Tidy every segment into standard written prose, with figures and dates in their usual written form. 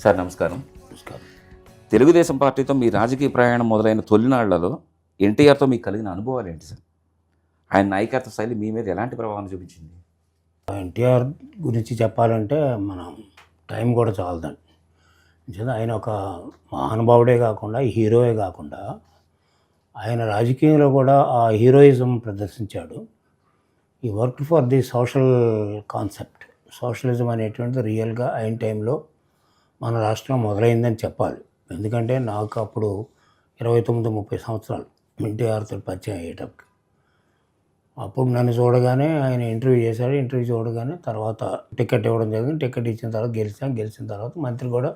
Sir నమస్కారం. నమస్కారం. తెలుగుదేశం పార్టీతో మీ రాజకీయ ప్రయాణం మొదలైన తొలినాళ్లలో ఎన్టీఆర్తో మీకు కలిగిన అనుభవాలు ఏంటి సార్? ఆయన నాయకత్వ శైలి మీ మీద ఎలాంటి ప్రభావాన్ని చూపించింది? ఎన్టీఆర్ గురించి చెప్పాలంటే మనం టైం కూడా చాలదండి. నిజంగా ఆయన ఒక మహానుభావుడే కాకుండా హీరోయే కాకుండా ఆయన రాజకీయంలో కూడా ఆ హీరోయిజం ప్రదర్శించాడు. ఈ work for the social concept. Socialism అనేటువంటిది రియల్గా ఆయన టైంలో మన రాష్ట్రం మొదలైందని చెప్పాలి. ఎందుకంటే నాకు అప్పుడు 29-30 సంవత్సరాలు ఎన్టీఆర్తో పరిచయం అయ్యేటప్పుడు. అప్పుడు నన్ను చూడగానే ఆయన ఇంటర్వ్యూ చేశాడు. ఇంటర్వ్యూ చూడగానే తర్వాత టికెట్ ఇవ్వడం జరిగింది. టికెట్ ఇచ్చిన తర్వాత గెలిచిన తర్వాత మంత్రి కూడా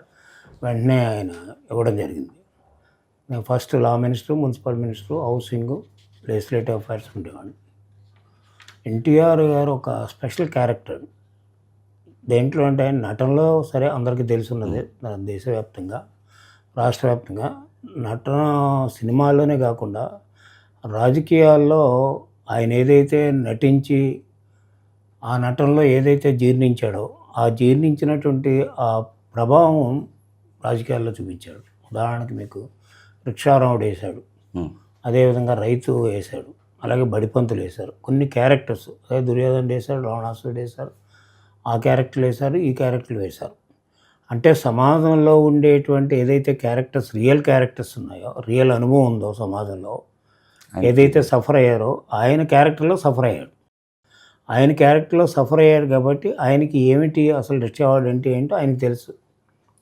వెంటనే ఆయన ఇవ్వడం జరిగింది. నేను first law minister, municipal minister, housing, legislative affairs ఉండేవాడిని. ఎన్టీఆర్ గారు ఒక స్పెషల్ క్యారెక్టర్. దేంట్లో అంటే ఆయన నటనలో సరే అందరికీ తెలుసున్నది దేశవ్యాప్తంగా, రాష్ట్ర వ్యాప్తంగా. నటన సినిమాల్లోనే కాకుండా రాజకీయాల్లో ఆయన ఏదైతే నటించి ఆ నటనలో ఏదైతే జీర్ణించాడో ఆ జీర్ణించినటువంటి ఆ ప్రభావం రాజకీయాల్లో చూపించాడు. ఉదాహరణకి మీకు రిక్షారాముడు వేశాడు, అదేవిధంగా రైతు వేశాడు, అలాగే బడిపంతులు వేశారు. కొన్ని క్యారెక్టర్స్ అదే దుర్యోధనుడు వేశారు, రావణాసురుడు వేశారు, ఆ క్యారెక్టర్లు వేశారు, ఈ క్యారెక్టర్లు వేశారు. అంటే సమాజంలో ఉండేటువంటి ఏదైతే క్యారెక్టర్స్, రియల్ క్యారెక్టర్స్ ఉన్నాయో, రియల్ అనుభవం ఉందో సమాజంలో ఏదైతే సఫర్ అయ్యారో ఆయన క్యారెక్టర్లో సఫర్ అయ్యాడు. ఆయన క్యారెక్టర్లో సఫర్ అయ్యాడు కాబట్టి ఆయనకి ఏమిటి అసలు రిక్షావాడు అంటే ఏంటో ఆయనకి తెలుసు.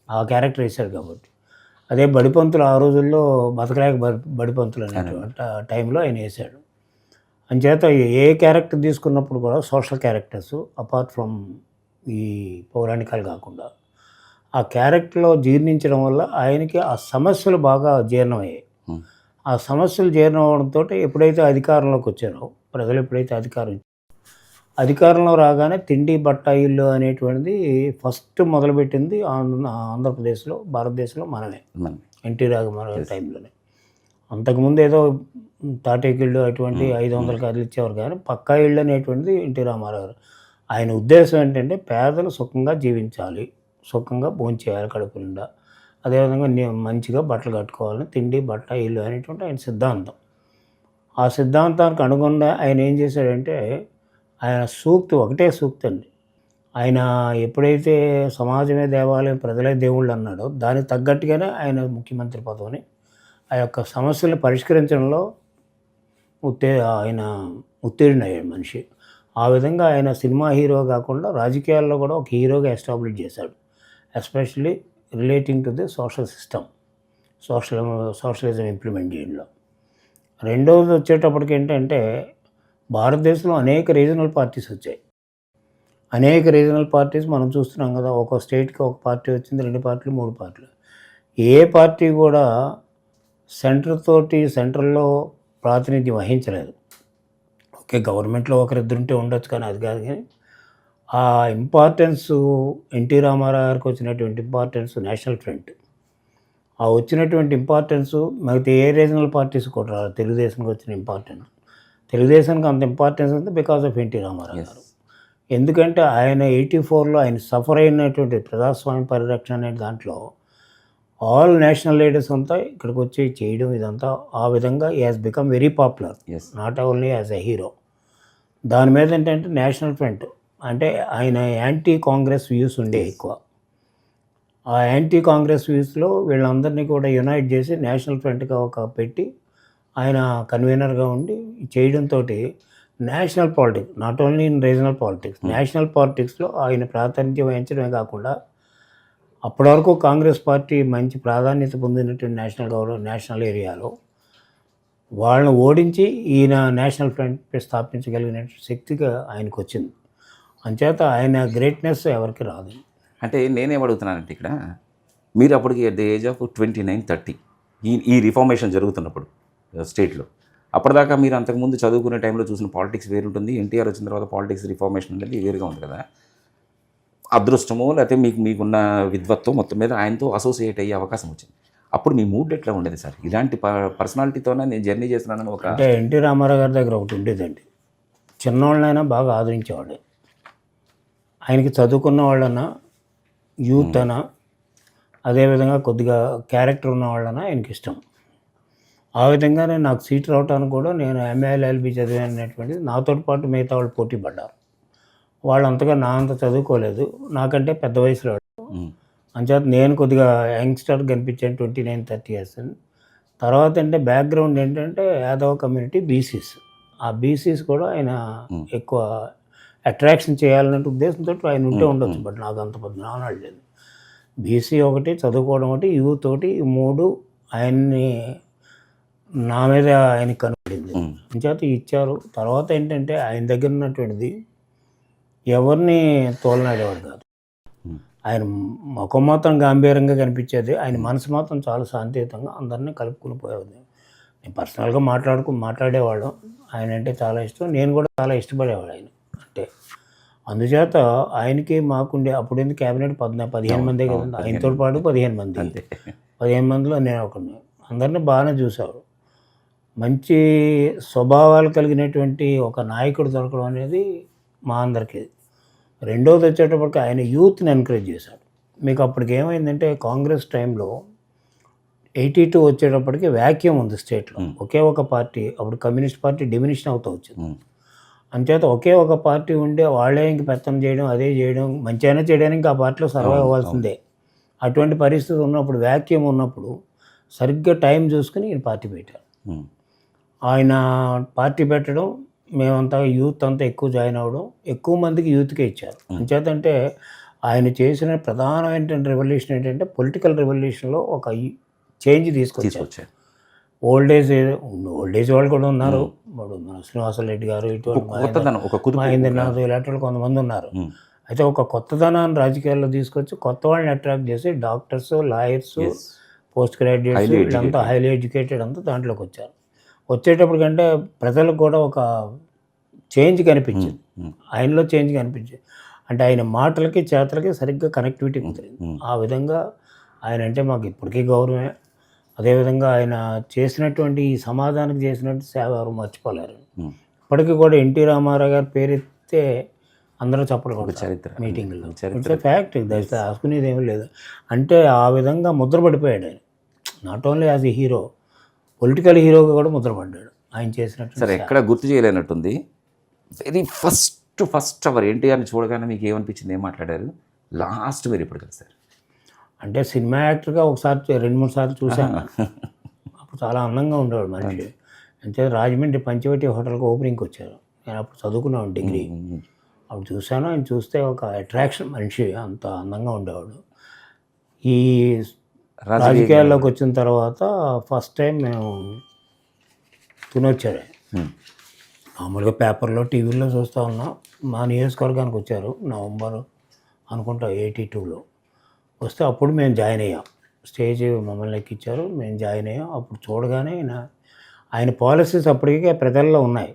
ఆ క్యారెక్టర్ వేశాడు కాబట్టి. అదే బడిపంతులు ఆ రోజుల్లో బతకలేక బడిపంతులు అనేటువంటి టైంలో ఆయన వేశాడు. అంచేత ఏ క్యారెక్టర్ తీసుకున్నప్పుడు కూడా సోషల్ క్యారెక్టర్స్ అపార్ట్ ఫ్రమ్ ఈ పౌరాణికాలు కాకుండా ఆ క్యారెక్టర్లో జీర్ణించడం వల్ల ఆయనకి ఆ సమస్యలు బాగా జీర్ణమయ్యాయి. ఆ సమస్యలు జీర్ణం అవడంతో ఎప్పుడైతే అధికారంలోకి వచ్చారో ప్రజలు ఎప్పుడైతే అధికారంలో రాగానే తిండి బట్ట ఇల్లు అనేటువంటిది ఫస్ట్ మొదలుపెట్టింది ఆంధ్రప్రదేశ్లో, భారతదేశంలో మనమే, ఎన్టీ రామారావు టైంలోనే. అంతకుముందు ఏదో తాటేకిళ్ళు అటువంటి 500 గదులు ఇచ్చేవారు కానీ పక్కా ఇళ్ళు అనేటువంటిది ఎన్టీ రామారావు గారు. ఆయన ఉద్దేశం ఏంటంటే పేదలు సుఖంగా జీవించాలి, సుఖంగా భోంచేయాలి కడుపు నిండా, అదేవిధంగా మంచిగా బట్టలు కట్టుకోవాలని, తిండి బట్ట ఇల్లు అనేటువంటి ఆయన సిద్ధాంతం. ఆ సిద్ధాంతానికి అనుగుణంగా ఆయన ఏం చేశాడంటే ఆయన సూక్తి ఒకటే సూక్తి అండి. ఆయన ఎప్పుడైతే సమాజమే దేవాలయం ప్రజలే దేవుళ్ళు అన్నాడో దానికి తగ్గట్టుగానే ఆయన ముఖ్యమంత్రి పదవిని ఆ యొక్క సమస్యలను పరిష్కరించడంలో ఆయన ఉత్తీర్ణయ్యాడు మనిషి. ఆ విధంగా ఆయన సినిమా హీరో కాకుండా రాజకీయాల్లో కూడా ఒక హీరోగా ఎస్టాబ్లిష్ చేశాడు. Especially relating to the social system, socialism implement చేయడంలో. రెండవది వచ్చేటప్పటికి ఏంటంటే భారతదేశంలో అనేక రీజనల్ పార్టీస్ వచ్చాయి. అనేక రీజనల్ పార్టీస్ మనం చూస్తున్నాం కదా. ఒక స్టేట్కి ఒక పార్టీ వచ్చింది, 2 పార్టీలు, 3 పార్టీలు. ఏ పార్టీ కూడా సెంట్రల్లో ప్రాతినిధ్యం వహించలేదు. ఓకే, గవర్నమెంట్లో ఒకరిద్దరుంటే ఉండొచ్చు కానీ అది కాదు. కానీ ఆ ఇంపార్టెన్సు ఎన్టీ రామారావు గారికి వచ్చినటువంటి ఇంపార్టెన్స్ నేషనల్ ఫ్రంట్, ఆ వచ్చినటువంటి ఇంపార్టెన్సు మిగతా ఏ రీజనల్ పార్టీస్ కూడా రాదు. తెలుగుదేశానికి వచ్చిన ఇంపార్టెన్స్, తెలుగుదేశానికి అంత ఇంపార్టెన్స్ ఉంది బికాజ్ ఆఫ్ ఎన్టీ రామారావు గారు. ఎందుకంటే ఆయన 84లో ఆయన సఫర్ అయినటువంటి ప్రజాస్వామ్య పరిరక్షణ అనే దాంట్లో ఆల్ నేషనల్ లీడర్స్ అంతా ఇక్కడికి వచ్చి చేయడం ఇదంతా ఆ విధంగా ఈ has become very popular, not only as a hero. దాని మీద ఏంటంటే నేషనల్ ఫ్రంట్ అంటే ఆయన యాంటీ కాంగ్రెస్ వ్యూస్ ఉండే ఎక్కువ. ఆ యాంటీ కాంగ్రెస్ వ్యూస్లో వీళ్ళందరినీ కూడా యునైట్ చేసి నేషనల్ ఫ్రంట్గా ఒక పెట్టి ఆయన కన్వీనర్గా ఉండి చేయడంతో national politics, not only in regional politics, national పాలిటిక్స్లో ఆయన ప్రాతినిధ్యం వహించడమే కాకుండా అప్పటి వరకు కాంగ్రెస్ పార్టీ మంచి ప్రాధాన్యత పొందినటువంటి నేషనల్ ఏరియాలో వాళ్ళని ఓడించి ఈయన నేషనల్ ఫ్రంట్ స్థాపించగలిగిన శక్తిగా ఆయనకు వచ్చింది. అంచేత ఆయన గ్రేట్నెస్ ఎవరికి రాదు. అంటే నేనేమడుగుతున్నానంటే ఇక్కడ మీరు అప్పటికి అట్ ది ఏజ్ ఆఫ్ 29-30 ఈ రిఫార్మేషన్ జరుగుతున్నప్పుడు స్టేట్లో, అప్పటిదాకా మీరు అంతకుముందు చదువుకునే టైంలో చూసిన పాలిటిక్స్ వేరుంటుంది, ఎన్టీఆర్ వచ్చిన తర్వాత పాలిటిక్స్ రిఫార్మేషన్ అనేది వేరుగా ఉంది కదా. అదృష్టమో లేకపోతే మీకున్న విద్వత్తో మొత్తం మీద ఆయనతో అసోసియేట్ అయ్యే అవకాశం వచ్చింది. అప్పుడు మీ మూడ్ ఎట్లా ఉండేది సార్? ఇలాంటి పర్సనాలిటీతోనే నేను జర్నీ చేస్తున్నానని ఒక అంటే ఎన్టీ రామారావు గారి దగ్గర ఒకటి ఉండేదండి, చిన్నవాళ్ళైనా బాగా ఆదరించేవాడు. ఆయనకి చదువుకున్న వాళ్ళన్నా యూత్ అనా అదేవిధంగా కొద్దిగా క్యారెక్టర్ ఉన్న వాళ్ళన ఆయనకి ఇష్టం. ఆ విధంగానే నాకు సీట్ రావటానికి కూడా నేను ఎంఏఎల్ఎల్బి చదివాననేటువంటిది నాతో పాటు మిగతా వాళ్ళు పోటీ పడ్డారు. వాళ్ళు అంతగా నా అంత చదువుకోలేదు, నాకంటే పెద్ద వయసులో. అంచేత నేను కొద్దిగా యంగ్స్టర్ కనిపించాను, 29, 30 ఇయర్స్. తర్వాత అంటే బ్యాక్గ్రౌండ్ ఏంటంటే యాదవ కమ్యూనిటీ, బీసీస్. ఆ బీసీస్ కూడా ఆయన ఎక్కువ అట్రాక్షన్ చేయాలనే ఉద్దేశంతో ఆయన ఉంటే ఉండొచ్చు, బట్ నాకు అంత పెద్ద నాలెడ్జ్ లేదు. బీసీ ఒకటి, చదువుకోవడం ఒకటి, యూత్ ఒకటి, ఈ మూడు ఆయన్ని నా మీద ఆయనకి కనబడింది. అంచేత ఇచ్చారు. తర్వాత ఏంటంటే ఆయన దగ్గర ఉన్నటువంటిది ఎవరిని తోలనాడేవాడు కాదు. ఆయన ముఖం మాత్రం గంభీరంగా కనిపించేది, ఆయన మనసు మాత్రం చాలా శాంతియుతంగా అందరినీ కలుపుకుని పోయేది. నేను పర్సనల్గా మాట్లాడేవాళ్ళం. ఆయన అంటే చాలా ఇష్టం, నేను కూడా చాలా ఇష్టపడేవాడు ఆయన అంటే. అందుచేత ఆయనకి మాకుండే అప్పుడేంది క్యాబినెట్ 15 మందే కదండి, ఆయనతో పాటు 15 మంది. 15 మందిలో నేను ఒకరిని. అందరినీ బాగానే చూసేవాడు. మంచి స్వభావాలు కలిగినటువంటి ఒక నాయకుడు దొరకడం అనేది మా అందరికీ. రెండోది వచ్చేటప్పటికి ఆయన యూత్ని ఎంకరేజ్ చేశాడు. మీకు అప్పటికి ఏమైందంటే కాంగ్రెస్ టైంలో 82 వచ్చేటప్పటికి వ్యాక్యూమ్ ఉంది స్టేట్లో. ఒకే ఒక పార్టీ, అప్పుడు కమ్యూనిస్ట్ పార్టీ డిమినిషన్ అవుతూ వచ్చింది. అంచేత ఒకే ఒక పార్టీ ఉండే వాళ్ళే ఇంక పెత్తనం చేయడం, అదే చేయడం, మంచి అయినా చేయడానికి ఆ పార్టీలో సర్వైవ్ అవ్వాల్సిందే. అటువంటి పరిస్థితి ఉన్నప్పుడు, వ్యాక్యూమ్ ఉన్నప్పుడు సరిగ్గా టైం చూసుకుని ఈయన పార్టీ పెట్టారు. ఆయన పార్టీ పెట్టడం, మేమంతా యూత్ అంతా ఎక్కువ జాయిన్ అవ్వడం, ఎక్కువ మందికి యూత్కే ఇచ్చారు. అంచేతంటే ఆయన చేసిన ప్రధానమైన రెవల్యూషన్ ఏంటంటే పొలిటికల్ రెవల్యూషన్లో ఒక చేంజ్ తీసుకొచ్చారు. ఓల్డ్ ఏజ్ వాళ్ళు కూడా ఉన్నారు. మన శ్రీనివాసరెడ్డి గారు, ఇటువంటి మహేంద్రనాథ్, ఇలాంటి వాళ్ళు కొంతమంది ఉన్నారు. అయితే ఒక కొత్తదనాన్ని రాజకీయాల్లో తీసుకొచ్చి కొత్త వాళ్ళని అట్రాక్ట్ చేసి డాక్టర్స్, లాయర్స్, పోస్ట్ గ్రాడ్యుయేట్స్, వీళ్ళంతా హైలీ ఎడ్యుకేటెడ్ అంతా దాంట్లోకి వచ్చారు. వచ్చేటప్పటికంటే ప్రజలకు కూడా ఒక చేంజ్ కనిపించింది, ఆయనలో చేంజ్ కనిపించింది. అంటే ఆయన మాటలకి చేతలకి సరిగ్గా కనెక్టివిటీ కుదిరింది. ఆ విధంగా ఆయన అంటే మాకు ఇప్పటికీ గౌరవమే. అదేవిధంగా ఆయన చేసినటువంటి ఈ సమాజానికి చేసినట్టు సేవ ఎవరు మర్చిపోలేరు. ఇప్పటికీ కూడా ఎన్టీ రామారావు గారి పేరెత్తే అందరూ చెప్పడం చరిత్ర మీటింగ్లో. ఇట్స్ ఫ్యాక్ట్, దయచేసి రాసుకునేది ఏమీ లేదు. అంటే ఆ విధంగా ముద్రపడిపోయాడు ఆయన. Not only as a hero, political హీరోగా కూడా ముద్రపడ్డాడు ఆయన చేసినట్టు. సరే, ఎక్కడ గుర్తు చేయలేనట్టుంది. వెరీ ఫస్ట్ అవర్ ఎన్టీఆర్ని చూడగానే మీకు ఏమనిపించింది, ఏం మాట్లాడారు, లాస్ట్ మీరు ఎప్పుడు కలిసారు? అంటే సినిమా యాక్టర్గా ఒకసారి 2-3 సార్లు చూశాను. అప్పుడు చాలా అందంగా ఉండేవాడు మనిషి. అంటే రాజమండ్రి పంచవటి హోటల్కి ఓపెనింగ్కి వచ్చారు. నేను అప్పుడు చదువుకున్నాను డిగ్రీ. అప్పుడు చూశాను. ఆయన చూస్తే ఒక అట్రాక్షన్ మనిషి, అంత అందంగా ఉండేవాడు. ఈ రాజకీయాల్లోకి వచ్చిన తర్వాత ఫస్ట్ టైం మేము తినొచ్చారు. మామూలుగా పేపర్లో, టీవీలో చూస్తూ ఉన్నాం. మా నియోజకవర్గానికి వచ్చారు నవంబర్ అనుకుంటా 82లో వస్తే అప్పుడు మేము జాయిన్ అయ్యాం. స్టేజ్ మమ్మల్ని ఎక్కించారు, మేము జాయిన్ అయ్యాం. అప్పుడు చూడగానే ఆయన పాలసీస్ అప్పటికే ప్రజల్లో ఉన్నాయి.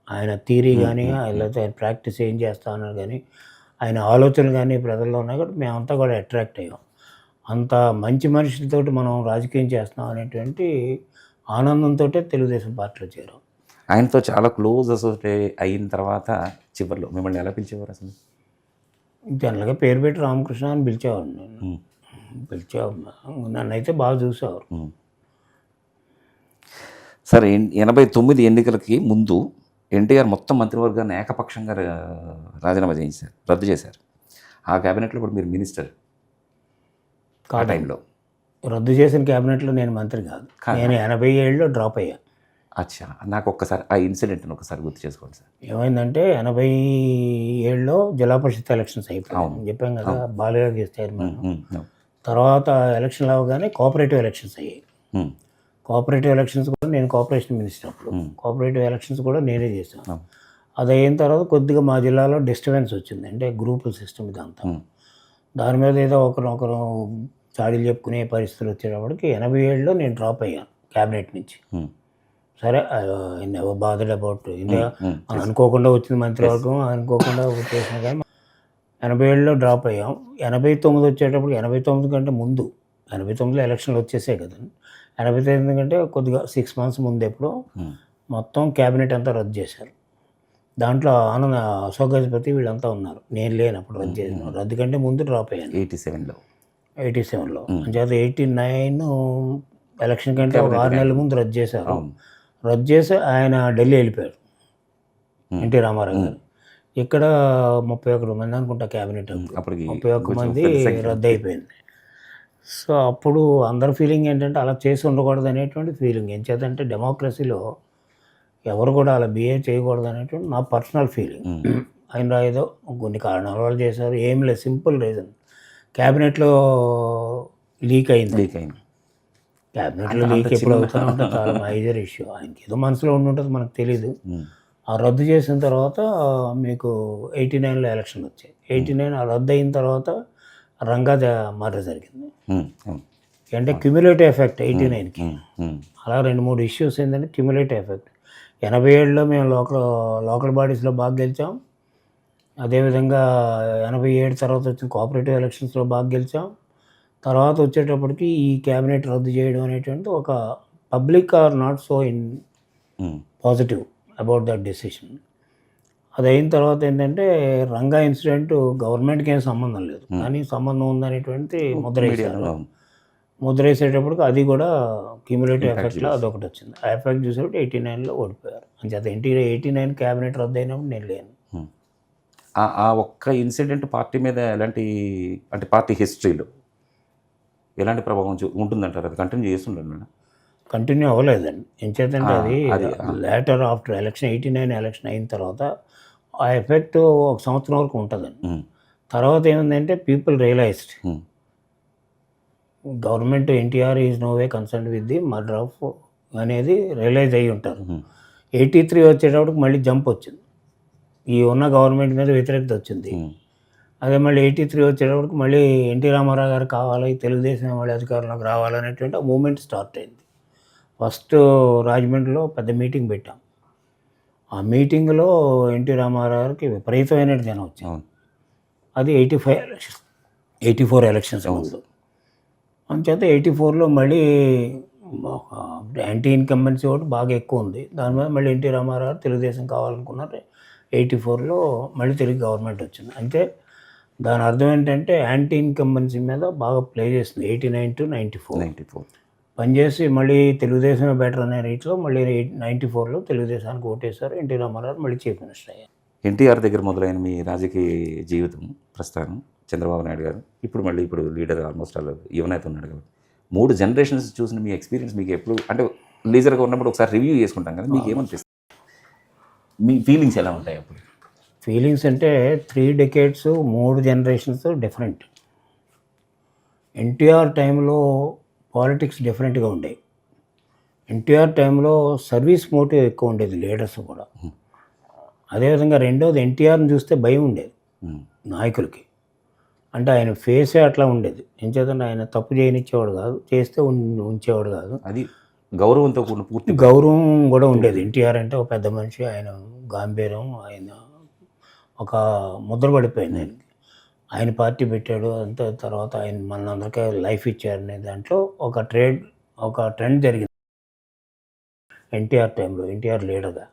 ఆయన థియరీ కానీ, లేకపోతే ఆయన ప్రాక్టీస్ ఏం చేస్తా అన్నారు కానీ, ఆయన ఆలోచనలు కానీ ప్రజల్లో ఉన్నాయి. కాబట్టి మేమంతా కూడా అట్రాక్ట్ అయ్యాం. అంత మంచి మనుషులతోటి మనం రాజకీయం చేస్తున్నాం అనేటువంటి ఆనందంతో తెలుగుదేశం పార్టీలో చేరాం. ఆయనతో చాలా క్లోజ్ అసోసియేట్ అయిన తర్వాత చివరిలో మిమ్మల్ని ఎలా పిలిచేవారు అసలు? జనరల్గా పేరు పెట్టి రామకృష్ణ అని పిలిచేవాడు. నేను నన్ను అయితే బాగా చూసేవారు. సరే, 89 ఎన్నికలకి ముందు ఎన్టీఆర్ మొత్తం మంత్రివర్గాన్ని ఏకపక్షంగా రాజీనామా చేయించారు, రద్దు చేశారు. ఆ క్యాబినెట్లో కూడా మీరు మినిస్టర్. ఆ టైంలో రద్దు చేసిన క్యాబినెట్లో నేను మంత్రి కాదు. నేను 87లో డ్రాప్ అయ్యాను. అచ్చా, నాకు ఒక్కసారి ఆ ఇన్సిడెంట్ని ఒకసారి గుర్తు చేసుకోండి సార్. ఏమైందంటే 87లో జిల్లా పరిషత్ ఎలక్షన్స్ అయిపోయాయి చెప్పాం కదా, బాలయ్య చైర్మన్. తర్వాత ఎలక్షన్లు అవ్వగానే కోఆపరేటివ్ ఎలక్షన్స్ అయ్యాయి. కోఆపరేటివ్ ఎలక్షన్స్ కూడా నేను కోఆపరేషన్ మినిస్టర్. అప్పుడు కోఆపరేటివ్ ఎలక్షన్స్ కూడా నేనే చేశాను. అది అయిన తర్వాత కొద్దిగా మా జిల్లాలో డిస్టర్బెన్స్ వచ్చింది. అంటే గ్రూపుల సిస్టమ్ ఇదంతా. దాని మీద ఏదో ఒకరు చాడీలు చెప్పుకునే పరిస్థితులు వచ్చేటప్పటికి 87లో నేను డ్రాప్ అయ్యాను క్యాబినెట్ నుంచి. సరే, ఎవరు బాధడ్ అబౌట్ ఇండియా అనుకోకుండా వచ్చిన మంత్రివర్గం, అనుకోకుండా చేసిన కానీ 87లో డ్రాప్ అయ్యాం. 89 వచ్చేటప్పుడు 89 కంటే ముందు, 89లో ఎలక్షన్లు వచ్చేసాయి కదండి. 89 కంటే కొద్దిగా 6 months ముందు ఎప్పుడో మొత్తం క్యాబినెట్ అంతా రద్దు చేశారు. దాంట్లో అశోక్ గజపతి వీళ్ళంతా ఉన్నారు. నేను లేను అప్పుడు రద్దు చేసిన. రద్దు కంటే ముందు డ్రాప్ అయ్యాను 87లో. 87లో. అంచేత 89 ఎలక్షన్ కంటే ఒక 6 నెలల ముందు రద్దు చేశారు. అవును. రద్దు చేసి ఆయన ఢిల్లీ వెళ్ళిపోయారు, ఎన్టీ రామారావు గారు. ఇక్కడ 31 మంది అనుకుంటా క్యాబినెట్, అప్పటికి 31 మంది రద్దు అయిపోయింది. సో అప్పుడు అందరి ఫీలింగ్ ఏంటంటే అలా చేసి ఉండకూడదు అనేటువంటి ఫీలింగ్. ఏం చేద్దంటే డెమోక్రసీలో ఎవరు కూడా అలా బిహేవ్ చేయకూడదు అనేటువంటి నా పర్సనల్ ఫీలింగ్. ఆయన ఏదో కొన్ని కారణాల వల్ల చేశారు, ఏం లేదు, సింపుల్ రీజన్, క్యాబినెట్లో లీక్ అయింది. క్యాబినెట్లో లీక్ ఎప్పుడు అవుతూనే ఉంటుంది, చాలా మేజర్ ఇష్యూ. ఆయనకి ఏదో మనసులో ఉండి ఉంటుంది, మనకు తెలీదు. ఆ రద్దు చేసిన తర్వాత మీకు 89లో ఎలక్షన్ వచ్చాయి. 89 ఆ రద్దు అయిన తర్వాత రంగా మర్డర్ జరిగింది. అంటే క్యుములేటివ్ ఎఫెక్ట్ 89కి. అలా 2-3 ఇష్యూస్ ఏంటంటే క్యుములేటివ్ ఎఫెక్ట్. 87లో మేము లోకల్ బాడీస్లో బాగా గెలిచాం. అదేవిధంగా 87 తర్వాత వచ్చిన కోఆపరేటివ్ ఎలక్షన్స్లో బాగా గెలిచాం. తర్వాత వచ్చేటప్పటికి ఈ క్యాబినెట్ రద్దు చేయడం అనేటువంటి ఒక public are not so positive about that decision. అది అయిన తర్వాత ఏంటంటే రంగా ఇన్సిడెంట్ గవర్నమెంట్కి ఏం సంబంధం లేదు, కానీ సంబంధం ఉందనేటువంటి ముద్ర వేశారు. ముద్ర వేసేటప్పటికి అది కూడా క్యూములేటివ్ ఎఫెక్ట్లో అదొకటి వచ్చింది. ఆ ఎఫెక్ట్ చూసేటప్పుడు 89లో ఓడిపోయారు. అంచేత 89 క్యాబినెట్ రద్దు అయినప్పుడు నేను లేను. ఆ ఒక్క ఇన్సిడెంట్ పార్టీ మీద ఎలాంటి, అంటే పార్టీ హిస్టరీలో ఎలాంటి ప్రభావం ఉంటుందంటారు? అది కంటిన్యూ చేస్తుంటారు మేడం? కంటిన్యూ అవ్వలేదండి. ఎంచేతంటే అది లేటర్ ఆఫ్టర్ ఎలక్షన్ 89 ఎలక్షన్ అయిన తర్వాత ఆ ఎఫెక్ట్ 1 సంవత్సరం వరకు ఉంటుందండి. తర్వాత ఏమైందంటే people realised government NTR is no way concern with the murder of అనేది రియలైజ్ అయ్యి ఉంటారు. 83 వచ్చేటప్పటికి మళ్ళీ జంప్ వచ్చింది, ఈ ఉన్న గవర్నమెంట్ మీద వ్యతిరేకత వచ్చింది. అదే మళ్ళీ 83 వచ్చేటప్పటికి మళ్ళీ ఎన్టీ రామారావు గారు కావాలి, తెలుగుదేశం మళ్ళీ అధికారంలోకి రావాలనేటువంటి ఆ మూమెంట్ స్టార్ట్ అయింది. ఫస్ట్ రాజమండ్రిలో పెద్ద మీటింగ్ పెట్టాం. ఆ మీటింగ్లో ఎన్టీ రామారావు గారికి విపరీతమైన జనం వచ్చింది. అది 84 ఎలక్షన్స్ ముందు. అంచేత 84లో మళ్ళీ యాంటీ ఇన్కంబెన్సీ ఒకటి బాగా ఎక్కువ ఉంది. దాని మీద మళ్ళీ ఎన్టీ రామారావు గారు తెలుగుదేశం కావాలనుకున్నారు. 84లో మళ్ళీ తెలుగు గవర్నమెంట్ వచ్చింది. అంటే దాని అర్థం ఏంటంటే యాంటీ ఇన్కంబెన్సీ మీద బాగా ప్లే చేసింది. 89 to 94 పనిచేసి మళ్ళీ తెలుగుదేశం బెటర్ అనే రీతిలో మళ్ళీ 94లో తెలుగుదేశానికి ఓటేశారు. ఎన్టీ రామారావు మళ్ళీ చీఫ్ మినిస్టర్ అయ్యారు. ఎన్టీఆర్ దగ్గర మొదలైన మీ రాజకీయ జీవితం ప్రస్థానం, చంద్రబాబు నాయుడు గారు ఇప్పుడు లీడర్, ఆల్మోస్ట్ అలా యువనేత ఉన్నాడు కదా, 3 జనరేషన్స్ చూసిన మీ ఎక్స్పీరియన్స్ మీకు ఎప్పుడు, అంటే లీజర్గా ఉన్నప్పుడు ఒకసారి రివ్యూ చేసుకుంటాం కదా, మీకు ఏమనిపిస్తుంది? మీ ఫీలింగ్స్ ఎలా ఉంటాయి అప్పుడు? ఫీలింగ్స్ అంటే 3 decades 3 జనరేషన్స్ డిఫరెంట్. ఎన్టీఆర్ టైంలో పాలిటిక్స్ డిఫరెంట్గా ఉండేవి. ఎన్టీఆర్ టైంలో సర్వీస్ మోటివ్ ఎక్కువ ఉండేది, లీడర్స్ కూడా. అదేవిధంగా రెండోది ఎన్టీఆర్ని చూస్తే భయం ఉండేది నాయకులకి. అంటే ఆయన ఫేసే అట్లా ఉండేది. ఎంచేతంటే ఆయన తప్పు చేయనిచ్చేవాడు కాదు, చేస్తే ఉంచేవాడు కాదు. అది గౌరవంతో కూడిన పూర్తి గౌరవం కూడా ఉండేది. ఎన్టీఆర్ అంటే ఒక పెద్ద మనిషి, ఆయన గాంభీర్యం, ఆయన ఒక ముద్ర పడిపోయింది ఆయనకి. ఆయన పార్టీ పెట్టాడు అంతే, తర్వాత ఆయన మనందరికీ లైఫ్ ఇచ్చారనే దాంట్లో ఒక ట్రెండ్ జరిగింది ఎన్టీఆర్ టైంలో, ఎన్టీఆర్ లీడర్గా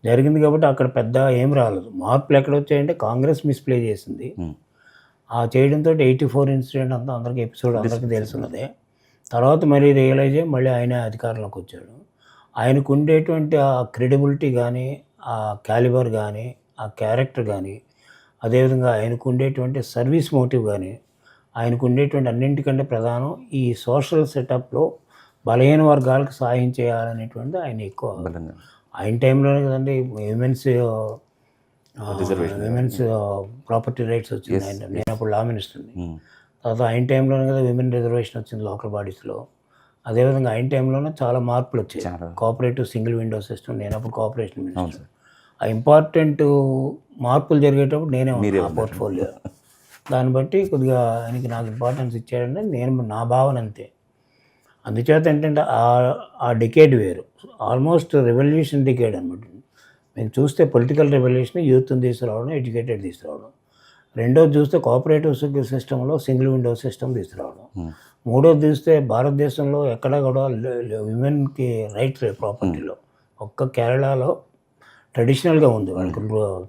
జరిగింది. కాబట్టి అక్కడ పెద్ద ఏం రాలేదు. మార్పులు ఎక్కడ వచ్చాయంటే కాంగ్రెస్ మిస్ప్లే చేసింది. ఆ చేయడంతో 84 ఇన్సిడెంట్ అంతా అందరికీ ఎపిసోడ్ అందరికీ తెలుసున్నదే. తర్వాత మళ్ళీ రియలైజ్ అయ్యి మళ్ళీ ఆయనే అధికారంలోకి వచ్చాడు. ఆయనకు ఉండేటువంటి ఆ క్రెడిబిలిటీ కానీ, ఆ క్యాలిబర్ కానీ, ఆ క్యారెక్టర్ కానీ, అదేవిధంగా ఆయనకు ఉండేటువంటి సర్వీస్ మోటివ్ కానీ, ఆయనకు ఉండేటువంటి అన్నింటికంటే ప్రధానం ఈ సోషల్ సెటప్లో బలహీన వర్గాలకు సహాయం చేయాలనేటువంటి ఆయన ఎక్కువ. ఆయన టైంలోనే కదండి విమెన్స్ ప్రాపర్టీ రైట్స్ వచ్చింది. నేను అప్పుడు లా మినిస్టర్ని. తర్వాత ఆయన టైంలోనే కదా విమెన్ రిజర్వేషన్ వచ్చింది లోకల్ బాడీస్లో. అదేవిధంగా ఆయన టైంలోనే చాలా మార్పులు వచ్చాయి. కోఆపరేటివ్ సింగిల్ విండో సిస్టమ్, నేను అప్పుడు కోఆపరేషన్ మినిస్టర్. ఆ ఇంపార్టెంట్ మార్పులు జరిగేటప్పుడు నేనే ఆ పోర్ట్ఫోలియో. దాన్ని బట్టి కొద్దిగా ఆయనకి నాకు ఇంపార్టెన్స్ ఇచ్చాడంటే నేను నా భావన అంతే. అందుచేత ఏంటంటే ఆ డికేడ్ వేరు, ఆల్మోస్ట్ రెవల్యూషన్ డికేడ్ అనమాట. మేము చూస్తే పొలిటికల్ రెవల్యూషన్, యూత్ని తీసుకురావడం, ఎడ్యుకేటెడ్ తీసుకురావడం. రెండోది చూస్తే కోఆపరేటివ్ సిస్టంలో సింగిల్ విండో సిస్టమ్ తీసుకురావడం. మూడోది చూస్తే భారతదేశంలో ఎక్కడ కూడా విమెన్కి రైట్ ప్రాపర్టీలో ఒక్క కేరళలో ట్రెడిషనల్గా ఉంది, వాళ్ళకి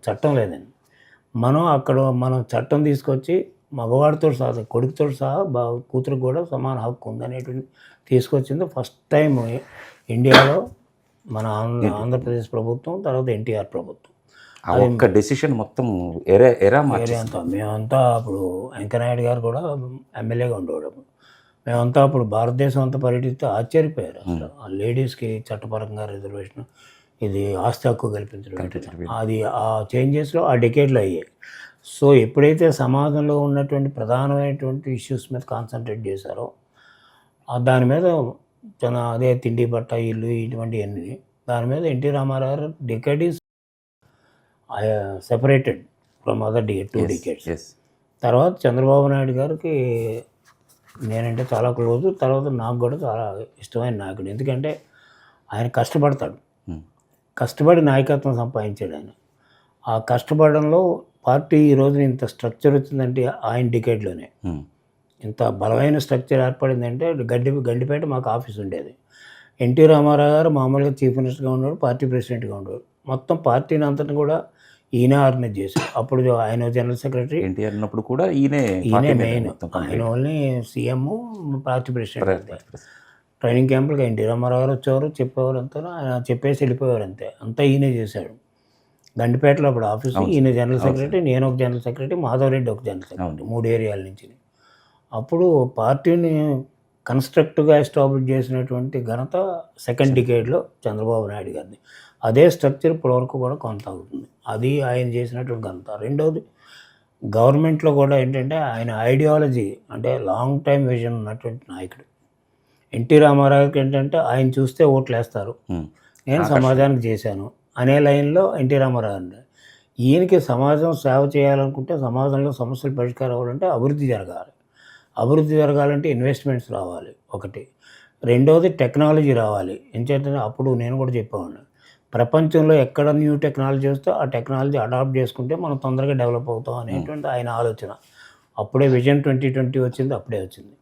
చట్టం లేదండి. మనం చట్టం తీసుకొచ్చి మగవాడితో సహా కొడుకుతో సహా కూతురికి కూడా సమాన హక్కు ఉందనేటువంటి తీసుకొచ్చింది ఫస్ట్ టైం ఇండియాలో మన ఆంధ్రప్రదేశ్ ప్రభుత్వం, తర్వాత ఎన్టీఆర్ ప్రభుత్వం. ఆ ఒక్క డెసిషన్ మొత్తం ఎరా వేరే అంతా మేమంతా అప్పుడు వెంకయ్యనాయుడు గారు కూడా ఎమ్మెల్యేగా ఉండేవాడు. మేమంతా అప్పుడు భారతదేశం అంతా పర్యటిస్తే ఆశ్చర్యపోయారు అసలు ఆ లేడీస్కి చట్టపరంగా రిజర్వేషన్, ఇది ఆస్తి హక్కు కల్పించడం, అది ఆ చేంజెస్లో ఆ డెకేడ్లో అయ్యాయి. సో ఎప్పుడైతే సమాజంలో ఉన్నటువంటి ప్రధానమైనటువంటి ఇష్యూస్ మీద కాన్సన్ట్రేట్ చేశారో దాని మీద అదే తిండి బట్ట ఇల్లు ఇటువంటివన్నీ దాని మీద ఎన్టీ రామారావు గారు decade is separated from other 2 decades. తర్వాత చంద్రబాబు నాయుడు గారికి నేనంటే చాలా క్లోజు, తర్వాత నాకు కూడా చాలా ఇష్టమైన నాయకుడు. ఎందుకంటే ఆయన కష్టపడతాడు, కష్టపడి నాయకత్వం సంపాదించాడు ఆయన. ఆ కష్టపడడంలో పార్టీ ఈ రోజున ఇంత స్ట్రక్చర్ వచ్చిందంటే ఆయన డికేడ్లోనే ఇంత బలమైన స్ట్రక్చర్ ఏర్పడిందంటే గండిపేట మాకు ఆఫీస్ ఉండేది. ఎన్టీ రామారావు గారు మామూలుగా చీఫ్ మినిస్టర్గా ఉండేవాడు, పార్టీ ప్రెసిడెంట్గా ఉండేవాడు. మొత్తం పార్టీని అంతటిని కూడా ఈయన ఆర్గనైజ్ చేశారు. అప్పుడు ఆయన జనరల్ సెక్రటరీ, ఎన్టీఆర్ ఉన్నప్పుడు కూడా ఈయనే మెయిన్. ఆయన only CM, party president. Training క్యాంపులకి ఎన్టీ రామారావు గారు వచ్చేవారు, చెప్పేవారు, అంతా ఆయన చెప్పేసి వెళ్ళిపోయేవారు, అంతా ఈయనే చేశాడు. గండిపేటలో అప్పుడు ఆఫీసు, ఈయన జనరల్ సెక్రటరీ, నేను ఒక జనరల్ సెక్రటరీ, మాధవరెడ్డి ఒక జనరల్ సెక్రటరీ, 3 ఏరియాల నుంచి. అప్పుడు పార్టీని కన్స్ట్రక్టివ్గా ఎస్టాబ్లిష్ చేసినటువంటి ఘనత సెకండ్ డికేడ్లో చంద్రబాబు నాయుడు గారిది. అదే స్ట్రక్చర్ ఇప్పటివరకు కూడా కొనసాగుతుంది. అది ఆయన చేసినటువంటి ఘనత. రెండవది గవర్నమెంట్లో కూడా ఏంటంటే ఆయన ఐడియాలజీ అంటే లాంగ్ టైం విజన్ ఉన్నటువంటి నాయకుడు. ఎన్టీ రామారావుకి ఏంటంటే ఆయన చూస్తే ఓట్లు వేస్తారు, నేను సమాజానికి చేశాను అనే లైన్లో ఎన్టీ రామారావు అండి. ఈయనకి సమాజం సేవ చేయాలనుకుంటే, సమాజంలో సమస్యలు పరిష్కారం అవ్వాలంటే అభివృద్ధి జరగాలి. అభివృద్ధి జరగాలంటే ఇన్వెస్ట్మెంట్స్ రావాలి ఒకటి. రెండవది టెక్నాలజీ రావాలి. ఎందుకంటే అప్పుడు నేను కూడా చెప్పేవాడిని, ప్రపంచంలో ఎక్కడ న్యూ టెక్నాలజీ వస్తే ఆ టెక్నాలజీ అడాప్ట్ చేసుకుంటే మనం తొందరగా డెవలప్ అవుతాం అనేటువంటి ఆయన ఆలోచన. అప్పుడే విజన్ 2020 వచ్చింది, అప్పుడే వచ్చింది.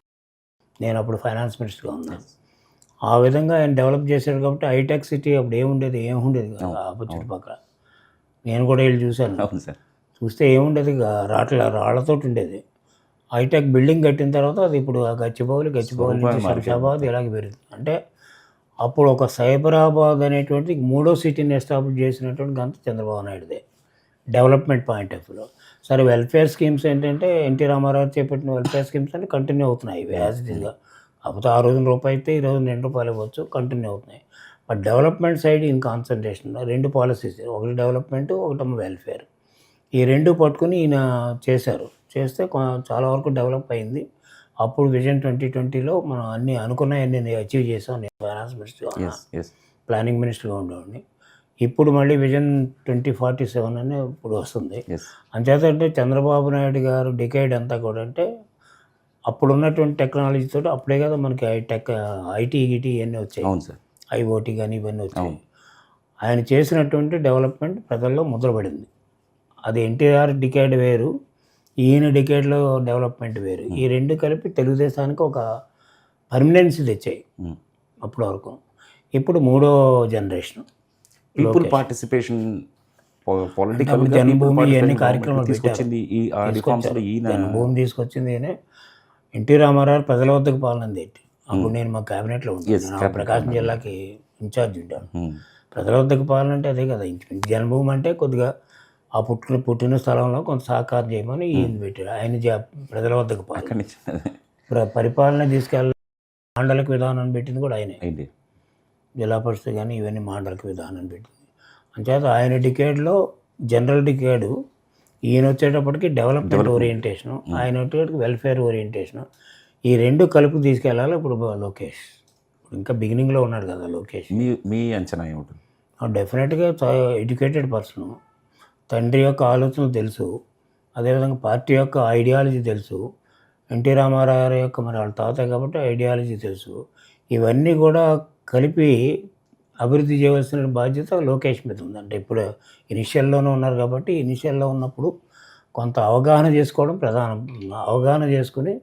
నేను అప్పుడు ఫైనాన్స్ మినిస్టర్గా ఉన్నాను. ఆ విధంగా ఆయన డెవలప్ చేశాడు కాబట్టి హైటెక్ సిటీ అప్పుడు ఏముండేది కాదు ఆ చుట్టుపక్కల. నేను కూడా వెళ్ళి చూశాను. చూస్తే ఏముండేది, రాళ్లతోటి ఉండేది. హైటెక్ బిల్డింగ్ కట్టిన తర్వాత అది ఇప్పుడు గచ్చిబౌలి నుంచి శంషాబాద్ ఇలాగే పెరుగుతుంది. అంటే అప్పుడు ఒక సైబరాబాద్ అనేటువంటి 3వ సిటీని ఎస్టాబ్లిష్ చేసినటువంటి ఘనత చంద్రబాబు నాయుడుదే డెవలప్మెంట్ పాయింట్ ఆఫ్ వ్యూలో. సరే వెల్ఫేర్ స్కీమ్స్ ఏంటంటే ఎన్టీ రామారావు చేపట్టిన వెల్ఫేర్ స్కీమ్స్ అంటే కంటిన్యూ అవుతున్నాయి యాజ్ ఇట్ ఈస్గా. కాకపోతే ఆ రోజున రూపాయి అయితే ఈ రోజున ₹2 ఇవ్వచ్చు, కంటిన్యూ అవుతున్నాయి. But development side in concentration 2 policies, ఒకటి డెవలప్మెంట్, ఒకటి వెల్ఫేర్. ఈ 2 పట్టుకుని ఈయన చేస్తే చాలా వరకు డెవలప్ అయింది. అప్పుడు విజన్ 2020లో మనం అన్నీ అనుకున్నాయన్నీ అచీవ్ చేసాం. నేను ఫైనాన్స్ మినిస్టర్గా ఉన్నా, ప్లానింగ్ మినిస్టర్గా ఉండేవాడిని. ఇప్పుడు మళ్ళీ విజన్ 2047 అని ఇప్పుడు వస్తుంది. అంచేత అంటే చంద్రబాబు నాయుడు గారు డికేడ్ అంతా కూడా అంటే అప్పుడు ఉన్నటువంటి టెక్నాలజీతో అప్పుడే కదా మనకి ఐటీ ఇవన్నీ వచ్చాయి, ఐఓటీ కానీ ఇవన్నీ వచ్చాయి. ఆయన చేసినటువంటి డెవలప్మెంట్ ప్రజల్లో ముద్రపడింది. అది ఎన్టీఆర్ డికేడ్ వేరు, ఈయన డికేడ్లో డెవలప్మెంట్ వేరు. ఈ 2 కలిపి తెలుగుదేశానికి ఒక పర్మనెన్సీ తెచ్చాయి అప్పటి వరకు. ఇప్పుడు 3వ జనరేషన్ పీపుల్ పార్టిసిపేషన్, పొలిటికల్ జన్మభూమి ఇవన్నీ కార్యక్రమాలు తీసుకొచ్చింది. జన్మభూమి తీసుకొచ్చింది ఈయనే. ఎన్టీ రామారావు ప్రజల వద్దకు పాలన ఏంటి. అప్పుడు నేను మా క్యాబినెట్లో ఉంటాను, ప్రకాశం జిల్లాకి ఇన్ఛార్జ్ ఉంటాను. ప్రజల వద్దకు పాలన అంటే అదే కదా. జన్మభూమి అంటే కొద్దిగా ఆ పుట్టిన స్థలంలో కొంత సహకారం చేయమని ఈయన పెట్టాడు. ఆయన ప్రజల వద్దకు పరిపాలన తీసుకెళ్ళి మాండలిక విధానాన్ని పెట్టింది కూడా ఆయనే. జిల్లా పరిషత్ కానీ ఇవన్నీ మాండలిక విధానాన్ని పెట్టింది. అంచేత ఆయన డికేడ్లో జనరల్ డికేడు, ఈయన వచ్చేటప్పటికి డెవలప్మెంట్ ఓరియంటేషను, ఆయన వచ్చేటప్పటికి వెల్ఫేర్ ఓరియంటేషను. ఈ 2 కలిపి తీసుకెళ్ళాలి. ఇప్పుడు లోకేష్ ఇంకా బిగినింగ్లో ఉన్నాడు కదా లోకేష్. మీ అంచనా ఏమిటి? డెఫినెట్గా ఎడ్యుకేటెడ్ పర్సను, తండ్రి యొక్క ఆలోచనలు తెలుసు, అదేవిధంగా పార్టీ యొక్క ఐడియాలజీ తెలుసు, ఎన్టీ రామారావు గారి యొక్క మరి వాళ్ళ తాత కాబట్టి ఐడియాలజీ తెలుసు. ఇవన్నీ కూడా కలిపి అభివృద్ధి చేయవలసిన బాధ్యత లోకేష్ మీద ఉంది. అంటే ఇప్పుడు ఇనిషియల్లోనే ఉన్నారు కాబట్టి ఇనిషియల్లో ఉన్నప్పుడు కొంత అవగాహన చేసుకోవడం ప్రధానం. అవగాహన చేసుకుని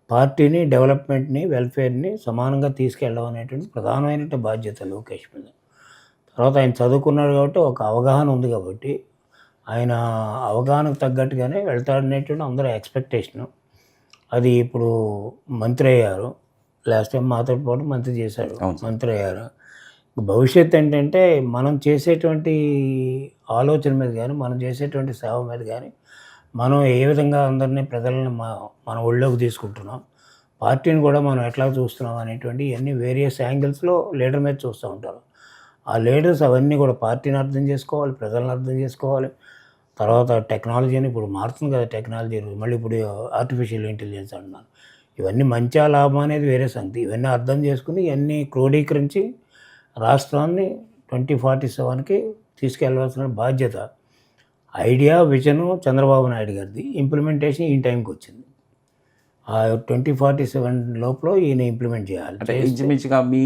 పార్టీని, డెవలప్మెంట్ని, వెల్ఫేర్ని సమానంగా తీసుకెళ్ళడం అనేటువంటి ప్రధానమైన బాధ్యత లోకేష్ మీద. తర్వాత ఆయన చదువుకున్నాడు కాబట్టి ఒక అవగాహన ఉంది కాబట్టి ఆయన అవగాహనకు తగ్గట్టుగానే వెళ్తాడనేటువంటి అందరూ ఎక్స్పెక్టేషను. అది ఇప్పుడు మంత్రి అయ్యారు. లాస్ట్ టైం మాతో పాటు మంత్రి చేశారు. అవును సార్. మంత్రి అయ్యారు. భవిష్యత్తు ఏంటంటే మనం చేసేటువంటి ఆలోచన మీద కానీ, మనం చేసేటువంటి సేవ మీద కానీ, మనం ఏ విధంగా అందరినీ ప్రజలని మన ఒళ్ళోకి తీసుకుంటున్నాం, పార్టీని కూడా మనం ఎట్లా చూస్తున్నాం అనేటువంటి ఇవన్నీ వేరియస్ యాంగిల్స్లో లీడర్ మీద చూస్తూ ఉంటారు. ఆ లీడర్స్ అవన్నీ కూడా పార్టీని అర్థం చేసుకోవాలి, ప్రజలను అర్థం చేసుకోవాలి. తర్వాత టెక్నాలజీని ఇప్పుడు మారుతుంది కదా, టెక్నాలజీ మళ్ళీ ఇప్పుడు ఆర్టిఫిషియల్ ఇంటెలిజెన్స్ అంటున్నారు. ఇవన్నీ మంచి లాభం అనేది వేరే సంగతి. ఇవన్నీ అర్థం చేసుకుని ఇవన్నీ క్రోడీకరించి రాష్ట్రాన్ని 2047కి తీసుకెళ్లవలసిన బాధ్యత, ఐడియా, విజను చంద్రబాబు నాయుడు గారిది. ఇంప్లిమెంటేషన్ ఈ టైంకి వచ్చింది. ఆ 2047 లోపల ఈయన ఇంప్లిమెంట్ చేయాలి. అంటే ఇంచుమించుగా మీ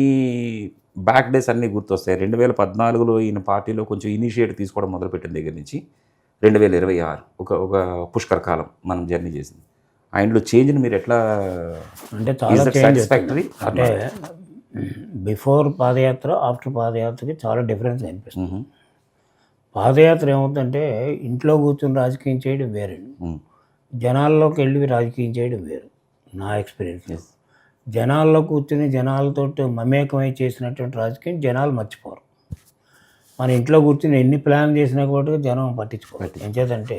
బ్యాక్ డేస్ అన్నీ గుర్తొస్తాయి. 2014లో ఈయన పార్టీలో కొంచెం ఇనిషియేటివ్ తీసుకోవడం మొదలుపెట్టిన దగ్గర నుంచి 2026 ఒక పుష్కర కాలం మనం జర్నీ చేసింది. ఆయనలో చేంజ్ని మీరు ఎట్లా, అంటే చాలా చేంజ్ సాటిస్ఫాక్టరీ? అంటే బిఫోర్ పాదయాత్ర, ఆఫ్టర్ పాదయాత్రకి చాలా డిఫరెన్స్ అనిపిస్తుంది. పాదయాత్ర ఏమవుతుందంటే ఇంట్లో కూర్చొని రాజకీయం చేయడం వేరే, జనాల్లోకి వెళ్ళి రాజకీయం చేయడం వేరు. నా ఎక్స్పీరియన్స్ జనాల్లో కూర్చొని జనాలతో మమేకమై చేసినటువంటి రాజకీయం జనాలు మర్చిపోరు. మన ఇంట్లో కూర్చొని ఎన్ని ప్లాన్ చేసినా కూడా జనం పట్టించుకోవాలి. ఏం చేతంటే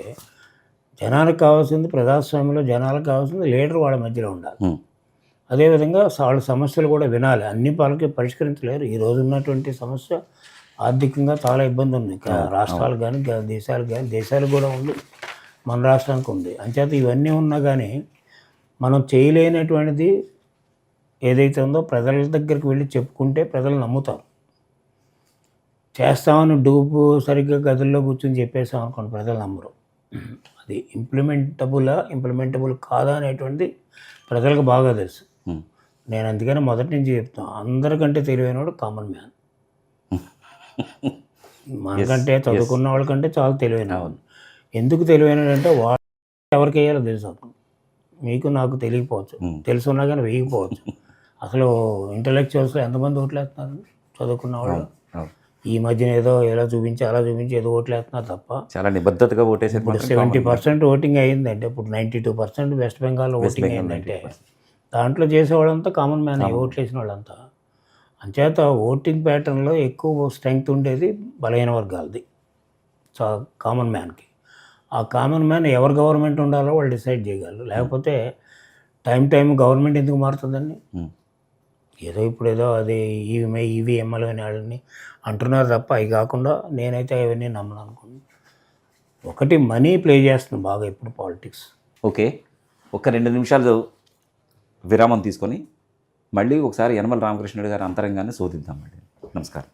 జనానికి కావాల్సింది, ప్రజాస్వామ్యంలో జనాలకు కావాల్సింది లీడర్ వాళ్ళ మధ్యలో ఉండాలి. అదేవిధంగా వాళ్ళ సమస్యలు కూడా వినాలి. అన్ని వాళ్ళకి పరిష్కరించలేరు. ఈ రోజు ఉన్నటువంటి సమస్య ఆర్థికంగా చాలా ఇబ్బంది ఉంది. రాష్ట్రాలు కానీ దేశాలకు కూడా ఉంది, మన రాష్ట్రానికి ఉంది. అంచేత ఇవన్నీ ఉన్నా కానీ మనం చేయలేనటువంటిది ఏదైతే ఉందో ప్రజల దగ్గరికి వెళ్ళి చెప్పుకుంటే ప్రజలు నమ్ముతారు. చేస్తామని డూపు సరిగ్గా గదుల్లో కూర్చొని చెప్పేసాం అనుకోండి, ప్రజలు నమ్మరు. అది ఇంప్లిమెంటబుల్ కాదా అనేటువంటిది ప్రజలకు బాగా తెలుసు. నేను అందుకని మొదటి నుంచి చెప్తాను, అందరికంటే తెలివైనవాడు కామన్ మ్యాన్. మనకంటే చదువుకున్న వాళ్ళకంటే చాలా తెలివైనవాడు. ఎందుకు తెలివైనడు అంటే వాడు ఎవరికి వేయాలో తెలుసు. అప్పుడు మీకు నాకు తెలియకపోవచ్చు, తెలుసున్నా కానీ వేయకపోవచ్చు. అసలు ఇంటలెక్చువల్స్లో ఎంతమంది ఓట్లేస్తున్నారు చదువుకున్న వాళ్ళు? ఈ మధ్యన ఏదో ఎలా చూపించి అలా చూపించి ఏదో ఓట్లేస్తున్నారు తప్ప చాలా నిబద్ధతగా ఓటేసారు. ఇప్పుడు 70% ఓటింగ్ అయ్యిందంటే, ఇప్పుడు 92% వెస్ట్ బెంగాల్లో ఓటింగ్ అయిందంటే దాంట్లో చేసేవాళ్ళంతా కామన్ మ్యాన్, ఓట్లు వేసిన వాళ్ళంతా. అంచేత ఓటింగ్ ప్యాటర్న్లో ఎక్కువ స్ట్రెంగ్త్ ఉండేది బలహీన వర్గాలది, కామన్ మ్యాన్కి. ఆ కామన్ మ్యాన్ ఎవరు గవర్నమెంట్ ఉండాలో వాళ్ళు డిసైడ్ చేయగలరు. లేకపోతే టైం గవర్నమెంట్ ఎందుకు మారుతుందండి? ఏదో ఇప్పుడు ఏదో అది ఈవీఎంఎల్ అని వాళ్ళని అంటున్నారు తప్ప అవి కాకుండా నేనైతే అవన్నీ నమ్మను అనుకున్నాను. ఒకటి మనీ ప్లే చేస్తుంది బాగా ఇప్పుడు పాలిటిక్స్. ఓకే, ఒక 2 నిమిషాలు విరామం తీసుకొని మళ్ళీ ఒకసారి యనమల రామకృష్ణుడు గారి అంతరంగాన్ని శోధిద్దామండి. నమస్కారం.